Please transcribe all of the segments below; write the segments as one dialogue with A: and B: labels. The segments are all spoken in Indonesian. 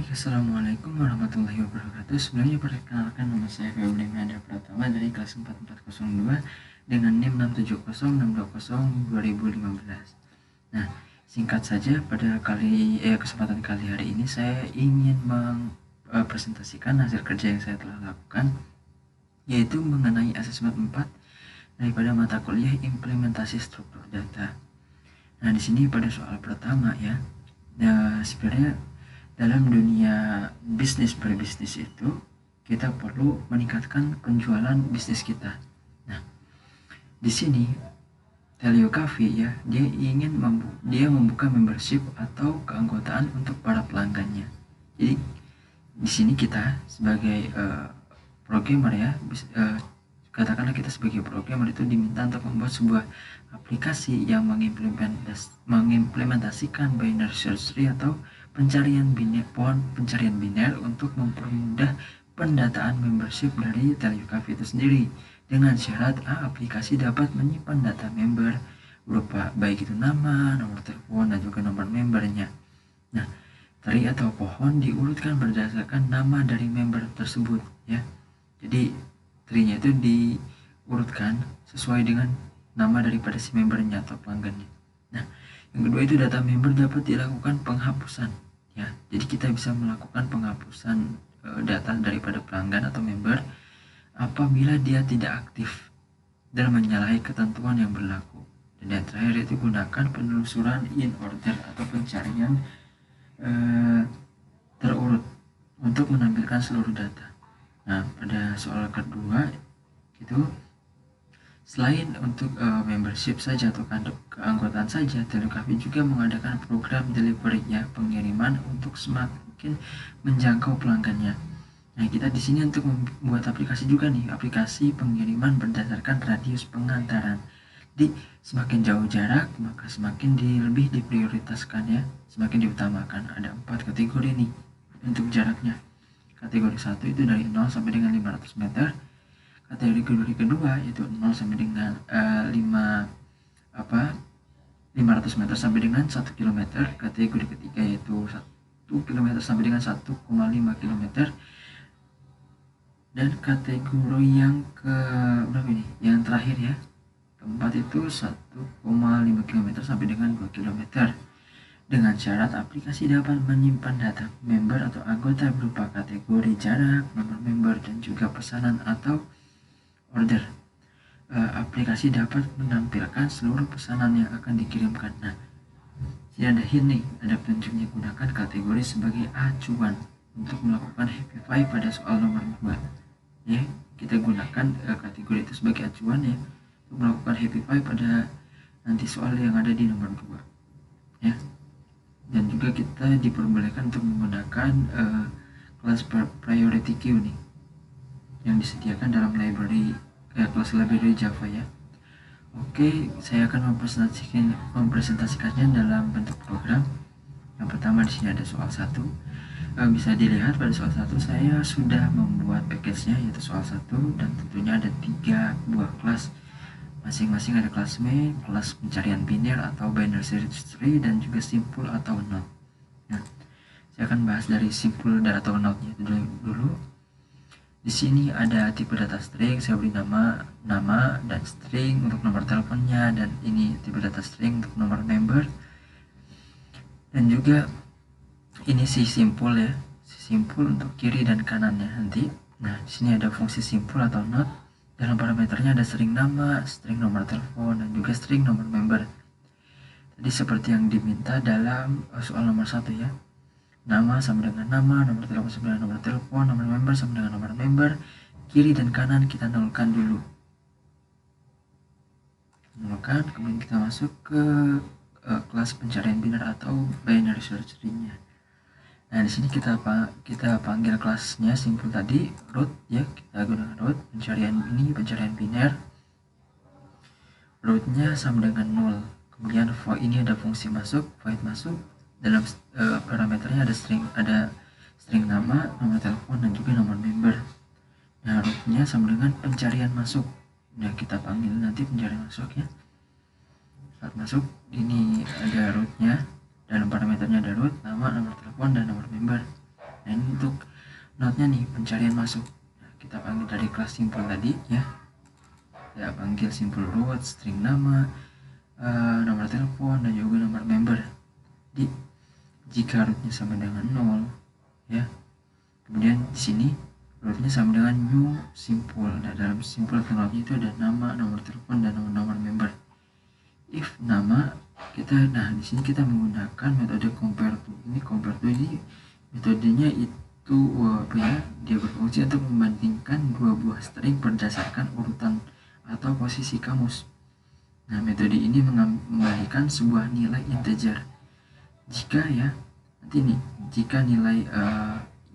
A: Baik, Assalamualaikum warahmatullahi wabarakatuh. Sebelumnya perkenalkan, nama saya Febri Mehandra Pratama dari kelas 4402 dengan NIM 67062002015. Nah, singkat saja pada kesempatan kali hari ini saya ingin mempresentasikan hasil kerja yang saya telah lakukan, yaitu mengenai asesmen 4 daripada mata kuliah implementasi struktur data. Nah, di sini pada soal pertama ya, sebenarnya dalam dunia bisnis berbisnis itu kita perlu meningkatkan penjualan bisnis kita. Nah, di sini Telio Cafe ya, dia membuka membership atau keanggotaan untuk para pelanggannya. Jadi di sini kita sebagai programmer ya, katakanlah kita sebagai programmer itu diminta untuk membuat sebuah aplikasi yang mengimplementasikan binary search tree atau pencarian biner untuk mempermudah pendataan membership dari Telio Cafe itu sendiri, dengan syarat aplikasi dapat menyimpan data member berupa baik itu nama, nomor telepon, dan juga nomor membernya. Nah, tree atau pohon diurutkan berdasarkan nama dari member tersebut ya. Jadi tree-nya itu diurutkan sesuai dengan nama daripada si membernya atau pelanggannya. Nah, yang kedua itu data member dapat dilakukan penghapusan ya. Jadi kita bisa melakukan penghapusan data daripada pelanggan atau member apabila dia tidak aktif dan menyalahi ketentuan yang berlaku. Dan yang terakhir itu gunakan penelusuran in order atau pencarian terurut untuk menampilkan seluruh data. Nah, pada soal kedua itu selain untuk membership saja atau keanggotaan saja, Telio Cafe juga mengadakan program delivery ya, pengiriman untuk semakin menjangkau pelanggannya. Nah, kita di sini untuk membuat aplikasi juga nih, aplikasi pengiriman berdasarkan radius pengantaran. Jadi semakin jauh jarak, maka semakin lebih diprioritaskan ya, semakin diutamakan. Ada 4 kategori nih untuk jaraknya. Kategori 1 itu dari 0 sampai dengan 500 meter. Kategori kedua itu 0 sampai dengan 500 meter sampai dengan 1 km. Kategori ketiga yaitu 1 km sampai dengan 1,5 km. Dan kategori yang berapa ini? Yang terakhir ya, keempat itu 1,5 km sampai dengan 2 km. Dengan syarat aplikasi dapat menyimpan data member atau anggota berupa kategori, jarak, nomor member, dan juga pesanan atau order. Aplikasi dapat menampilkan seluruh pesanan yang akan dikirimkan. Nah, sini ada hint nih, ada petunjuknya. Gunakan kategori sebagai acuan untuk melakukan happy five pada soal nomor 2 ya. Kita gunakan kategori itu sebagai acuan ya untuk melakukan happy five pada nanti soal yang ada di nomor 2 ya. Dan juga kita diperbolehkan untuk menggunakan kelas priority queue nih yang disediakan dalam kelas library Java ya. Oke, saya akan mempresentasikannya dalam bentuk program. Yang pertama di sini ada soal 1. Bisa dilihat pada soal 1 saya sudah membuat package-nya, yaitu soal 1, dan tentunya ada 3 buah kelas. Masing-masing ada kelas main, kelas pencarian biner atau binary search tree, dan juga simple atau not. Nah, saya akan bahas dari simple dan atau not-nya dulu. Di sini ada tipe data string, saya beri nama dan string untuk nomor teleponnya, dan ini tipe data string untuk nomor member. Dan juga ini si simple ya, si simple untuk kiri dan kanannya nanti. Nah, di sini ada fungsi simple atau not. Dalam parameternya ada string nama, string nomor telepon, dan juga string nomor member. Jadi seperti yang diminta dalam soal nomor 1 ya. Nama sama dengan nama, nomor telepon sama dengan nomor telepon, nomor member sama dengan nomor member. Kiri dan kanan kita nolkan dulu. Nolkan, kemudian kita masuk ke kelas pencarian biner atau binary search tree-nya. Nah, di sini kita panggil kelasnya simple tadi, root ya. Kita gunakan root, pencarian biner. Rootnya sama dengan 0. Kemudian void ini ada fungsi masuk, void masuk. Dalam parameternya ada string nama, nomor telepon, dan juga nomor member. Nah, rootnya sama dengan pencarian masuk. Nah, kita panggil nanti pencarian masuk ya. Saat masuk ini ada rootnya. Dalam parameternya ada root, nama, nomor telepon, dan nomor member. Nah, ini untuk node-nya nih, pencarian masuk. Nah, kita panggil dari kelas simple tadi ya. Ya, panggil simple root, string nama, nomor telepon, dan juga nomor member. Jadi jika rootnya sama dengan 0 ya, kemudian di sini rootnya sama dengan new simple. Nah, dalam simple node itu ada nama, nomor telepon, dan nomor member. If nama kita, nah di sini kita menggunakan metode compare to. Ini compare to ini metodenya itu apa ya? Dia berfungsi untuk membandingkan dua buah string berdasarkan urutan atau posisi kamus. Nah, metode ini mengembalikan sebuah nilai integer. Jika ya, nanti nih, jika nilai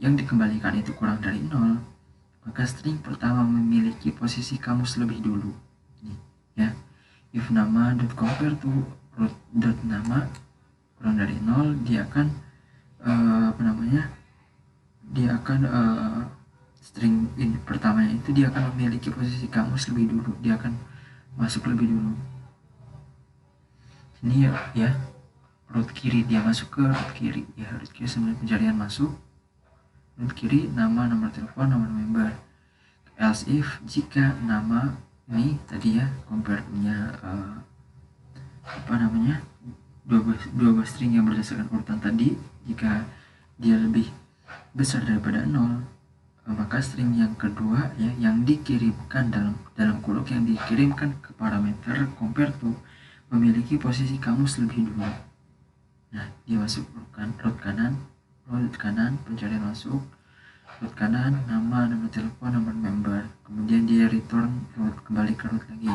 A: yang dikembalikan itu kurang dari 0, maka string pertama memiliki posisi kamus lebih dulu. Nih, ya. If nama .compare to root .nama kurang dari 0, dia akan dia akan string pertamanya itu dia akan memiliki posisi kamus lebih dulu, dia akan masuk lebih dulu. Ini ya root kiri, dia masuk ke root kiri ya, root kiri sebelum pencarian masuk, root kiri nama, nomor telepon, nomor member. Else if jika nama ini tadi ya compare-nya dua string yang berdasarkan urutan tadi, jika dia lebih besar daripada 0, maka string yang kedua ya yang dikirimkan dalam kurung yang dikirimkan ke parameter compare to memiliki posisi kamus lebih dulu. Nah, dia masuk root kanan, pencarian masuk, root kanan, nama, nomor telepon, nomor member. Kemudian dia return root, kembali ke root lagi.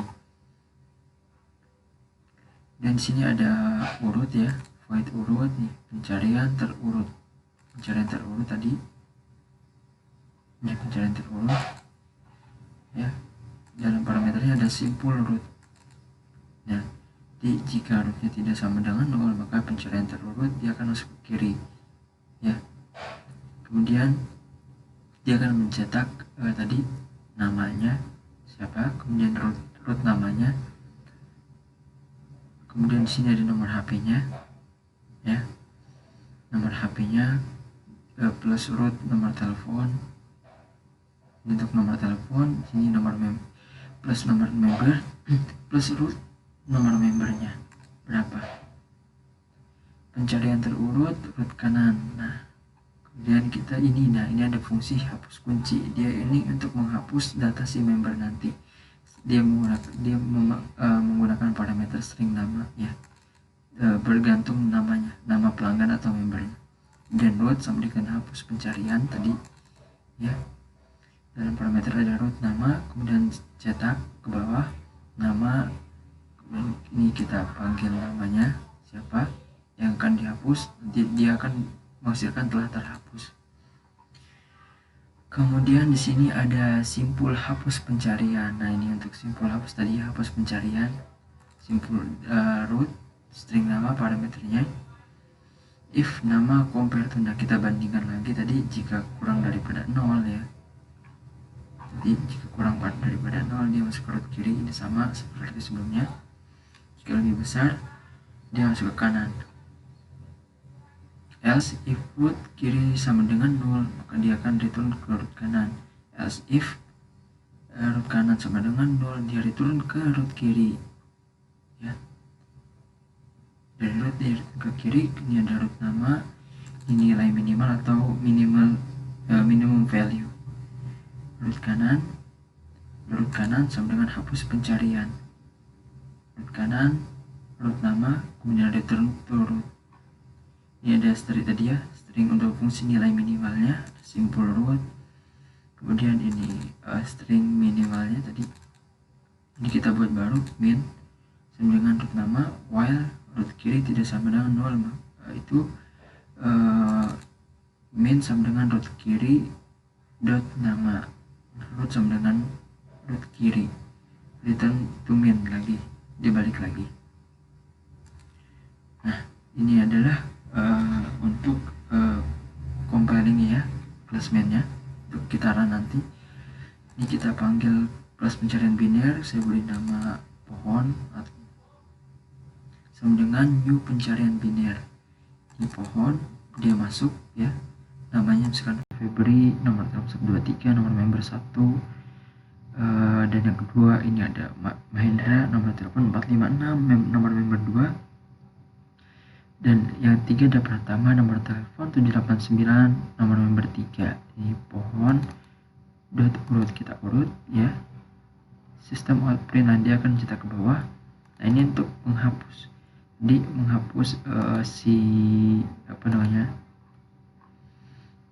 A: Dan di sini ada urut ya, void urut nih, pencarian terurut tadi. Ini pencarian terurut ya. Dalam parameternya ada simple root. Nah, jika rootnya tidak sama dengan 0, maka pencarian terurut dia akan masuk ke kiri ya. Kemudian dia akan mencetak tadi namanya siapa, kemudian root namanya, kemudian di sini ada nomor HP-nya ya, nomor HP-nya plus root nomor telepon. Untuk nomor telepon sini plus nomor member plus root nomor membernya berapa, pencarian terurut root kanan. Nah, kemudian kita ini ada fungsi hapus kunci. Dia ini untuk menghapus data si member nanti. Dia menggunakan parameter string nama ya, bergantung namanya, nama pelanggan atau membernya. Dan root sama dengan hapus pencarian tadi ya. Dalam parameter ada root nama, kemudian cetak ke bawah nama, kemudian ini kita panggil namanya siapa yang akan dihapus, nanti dia akan menghasilkan telah terhapus. Kemudian di sini ada simple hapus pencarian. Nah, ini untuk simple hapus tadi, hapus pencarian, simple root string nama parameternya. If nama compare to, nah kita bandingkan lagi tadi jika kurang daripada 0 ya. Jadi jika kurang daripada 0 dia masuk ke root kiri, ini sama seperti sebelumnya. Jika lebih besar dia masuk ke kanan. Else if root kiri sama dengan 0, maka dia akan return ke root kanan. Else if root kanan sama dengan 0, dia return ke root kiri ya. Dari root dia ke kiri, ini ada root nama, ini nilai minimal atau minimum value. Root kanan sama dengan hapus pencarian. Root kanan, root nama, kemudian return to root. Ini ada tadi ya, string untuk fungsi nilai minimalnya, simple root. Kemudian ini string minimalnya tadi. Ini kita buat baru min sama dengan root nama, while root kiri tidak sama dengan 0, itu min sama dengan root kiri dot nama, root sama dengan root kiri, return to min lagi, dibalik lagi. Nah, ini adalah untuk compiling ya, plus min-nya untuk kita run nanti. Ini kita panggil plus pencarian biner, saya beri nama pohon sama dengan new pencarian biner. Ini pohon, dia masuk ya, namanya misalkan Febri, nomor telepon 123, nomor member 1, dan yang kedua ini ada Mahendra, nomor telepon 456, nomor member 2, dan yang ketiga ada Pratama, nomor telepon 789, nomor member 3. Ini pohon udah urut, kita urut ya. Sistem outprint nanti akan cetak ke bawah. Nah ini untuk menghapus, jadi menghapus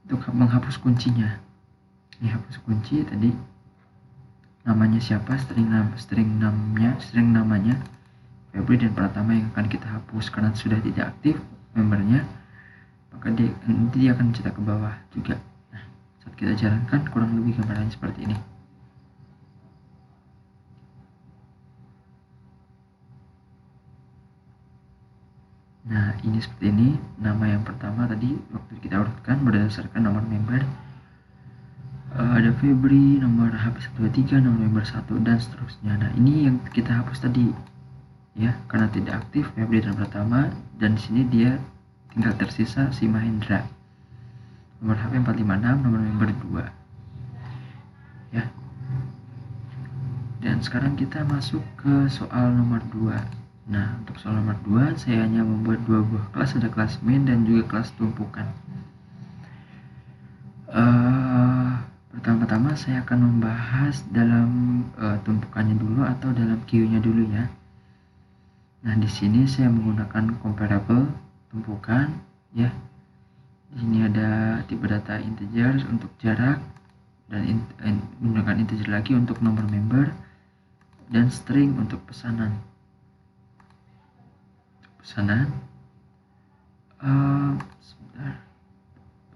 A: untuk menghapus kuncinya. Ini hapus kunci tadi, namanya siapa, string namanya Febri dan Pratama yang akan kita hapus karena sudah tidak aktif membernya, maka nanti dia akan cetak ke bawah juga. Nah, saat kita jalankan kurang lebih gambarannya seperti ini. Nah ini seperti ini. Nama yang pertama tadi waktu kita urutkan berdasarkan nomor member, ada Febri, nomor HP 123, nomor member 1, dan seterusnya. Nah ini yang kita hapus tadi ya, karena tidak aktif Febri dan Pratama, dan di sini dia tinggal tersisa si Mahendra, nomor HP 456, nomor member 2 ya. Dan sekarang kita masuk ke soal nomor 2. Nah untuk soal nomor 2 saya hanya membuat 2 buah kelas, ada kelas main dan juga kelas tumpukan. Pertama-tama saya akan membahas dalam tumpukannya dulu atau dalam queue-nya dulu ya. Nah di sini saya menggunakan comparable tumpukan ya. Di sini ada tipe data integer untuk jarak, dan menggunakan integer lagi untuk nomor member, dan string untuk pesanan. Sebentar,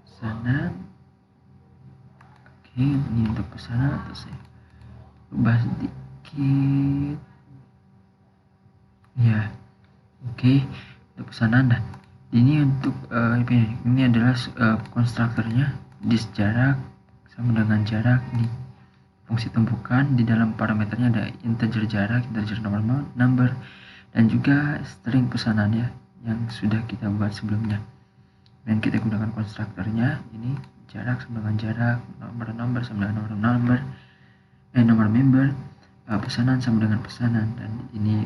A: pesanan. Oke, ini untuk pesanan, atau saya ubah sedikit ya. Oke, untuk pesanan. Dan ini untuk ini adalah konstruktornya, dis jarak sama dengan jarak. Ini fungsi tumpukan, di dalam parameternya ada integer jarak, integer number, dan juga string pesanan ya, yang sudah kita buat sebelumnya. Dan kita gunakan konstruktornya, ini jarak sama dengan jarak, nomor sama dengan nomor member, pesanan sama dengan pesanan. Dan ini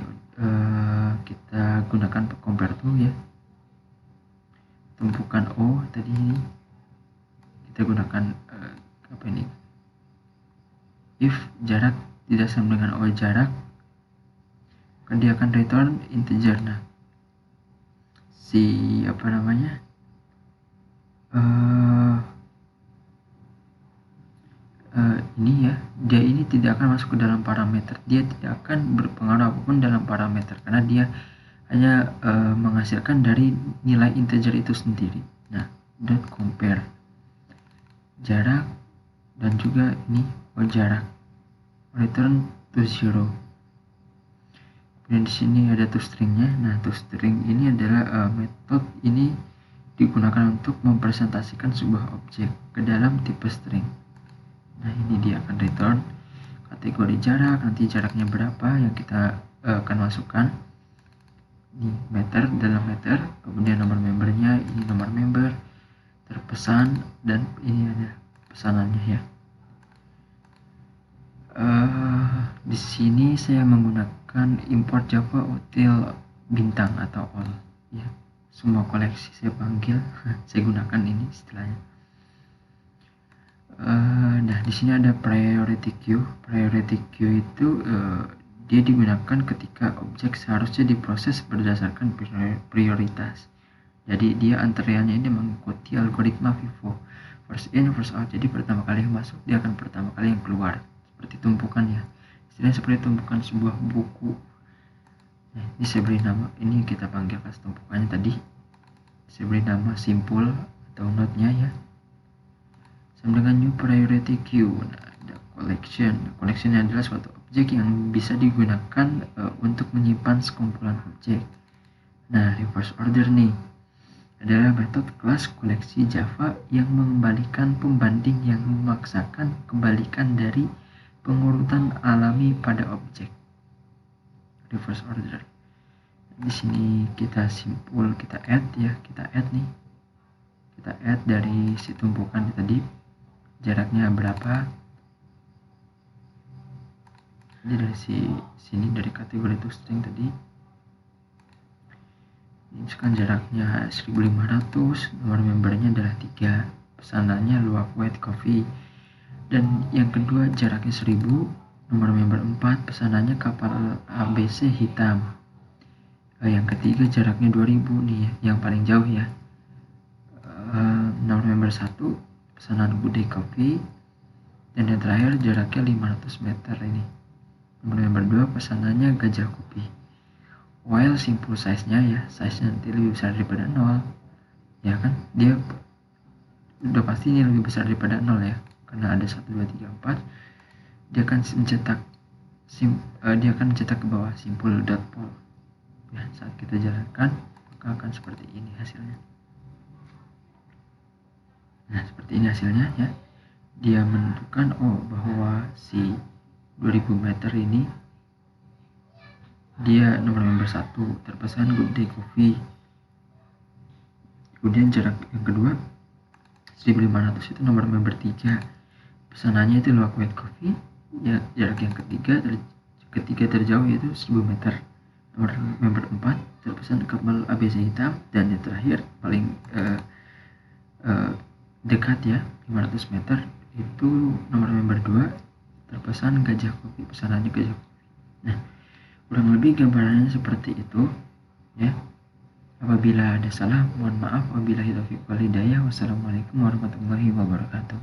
A: kita gunakan compare to ya. Tumpukan O tadi ini kita gunakan if jarak tidak sama dengan O jarak, maka dia akan return integer. Nah si ini ya, dia ini tidak akan masuk ke dalam parameter, dia tidak akan berpengaruh apapun dalam parameter karena dia hanya menghasilkan dari nilai integer itu sendiri. Nah dot compare jarak dan juga ini jarak, return to 0. Dan di sini ada toString-nya. Nah toString ini adalah metode ini digunakan untuk mempresentasikan sebuah objek ke dalam tipe string. Nah ini dia akan return kategori jarak, nanti jaraknya berapa yang kita akan masukkan. Ini meter, dalam meter, kemudian nomor membernya, ini nomor member, terpesan, dan ini ada pesanannya ya. Di sini saya menggunakan import Java util bintang atau all ya. Semua koleksi saya panggil, saya gunakan ini istilahnya. Nah di sini ada priority queue. Priority queue itu dia digunakan ketika objek seharusnya diproses berdasarkan prioritas. Jadi dia antreannya ini mengikuti algoritma FIFO, first in first out. Jadi pertama kali yang masuk dia akan pertama kali yang keluar, seperti tumpukan ya. Istilahnya seperti tumpukan sebuah buku. Nah, ini saya beri nama, ini kita panggil kelas tumpukannya tadi. Saya beri nama simple atau node-nya ya. Sama dengan new priority queue. Nah, ada collection. Collection adalah suatu objek yang bisa digunakan untuk menyimpan sekumpulan objek. Nah, reverse order nih adalah metode kelas koleksi Java yang mengembalikan pembanding yang memaksakan kebalikan dari pengurutan alami pada objek. Reverse order. Di sini kita simpul, kita add ya, kita add nih. kita add dari si tumpukan tadi, jaraknya berapa. Jadi dari sini dari kategori toString tadi, ini sekarang jaraknya 1500, nomor membernya adalah 3, pesanannya luwak white coffee. Dan yang kedua jaraknya 1000, nomor member 4, pesanannya kapal ABC hitam. Yang ketiga jaraknya 2000 nih, yang paling jauh ya. Nomor member 1, pesanan good day coffee. Dan yang terakhir jaraknya 500 meter ini. Nomor member 2, pesanannya gajah kopi. While simple size-nya ya, size-nya nanti lebih besar daripada 0. Ya kan, dia udah pasti ini lebih besar daripada 0 ya, karena ada 1, 2, 3, 4. Dia akan mencetak ke bawah simple.pol. Ya, saat kita jalankan maka akan seperti ini hasilnya. Nah, seperti ini hasilnya ya. Dia menentukan bahwa si 2000 meter ini dia nomor member 1 terpesan good day coffee. Kemudian jarak yang kedua 1500 itu nomor member 3, pesanannya itu luwak white coffee ya. Jarak yang ketiga terjauh yaitu 1000 meter, nomor member 4 terpesan kapal ABC hitam. Dan yang terakhir paling dekat ya, 500 meter itu nomor member 2 terpesan gajah kopi, pesanannya gajah kopi. Nah, kurang lebih gambarannya seperti itu ya. Apabila ada salah mohon maaf. Wabillahi taufiq wal hidayah. Wassalamualaikum warahmatullahi wabarakatuh.